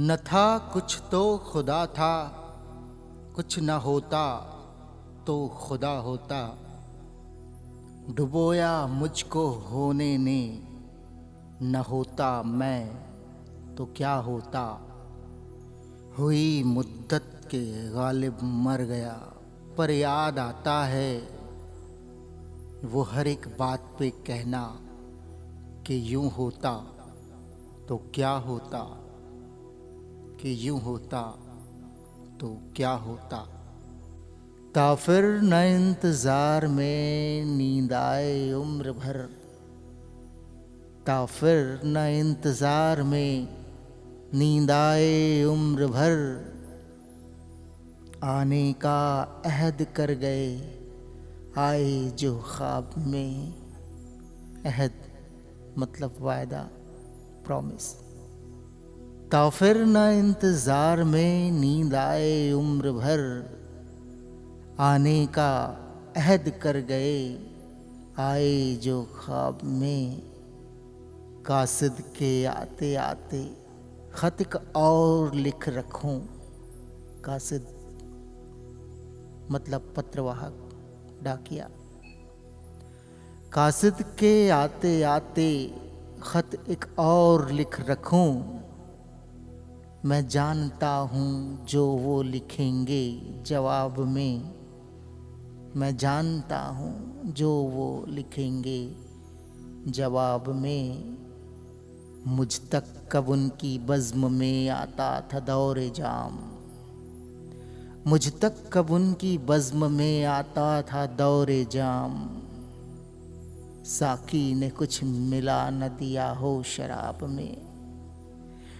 न था कुछ तो खुदा था, कुछ न होता तो खुदा होता। डुबोया मुझको होने ने, न होता मैं तो क्या होता। हुई मुद्दत के गालिब मर गया, पर याद आता है वो हर एक बात पे कहना कि यूं होता तो क्या होता, कि यूं होता तो क्या होता। ताफिर न इंतजार में नींद आए उम्र भर, ताफिर न इंतजार में नींद आए उम्र भर। आने का अहद कर गए आए जो ख्वाब में। अहद मतलब वायदा, प्रॉमिस। ताफिर न इंतजार में नींद आए उम्र भर। आने का अहद कर गए आए जो ख्वाब में। कासिद के आते आते खत एक और लिख रखूं। कासिद मतलब पत्रवाहक, डाकिया। कासिद के आते आते खत एक और लिख रखूं। मैं जानता हूँ जो वो लिखेंगे जवाब में। मैं जानता हूँ जो वो लिखेंगे जवाब में। मुझ तक कब उनकी बज़्म में आता था दौरे जाम। मुझ तक कब उनकी बज़्म में आता था दौरे जाम। साकी ने कुछ मिला न दिया हो शराब में।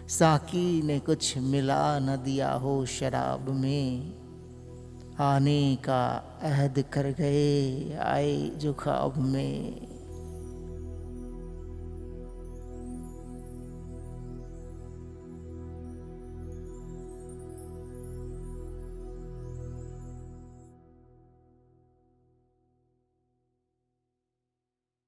साकी ने कुछ मिला न दिया हो शराब में। आने का अहद कर गए आए जो ख्वाब में।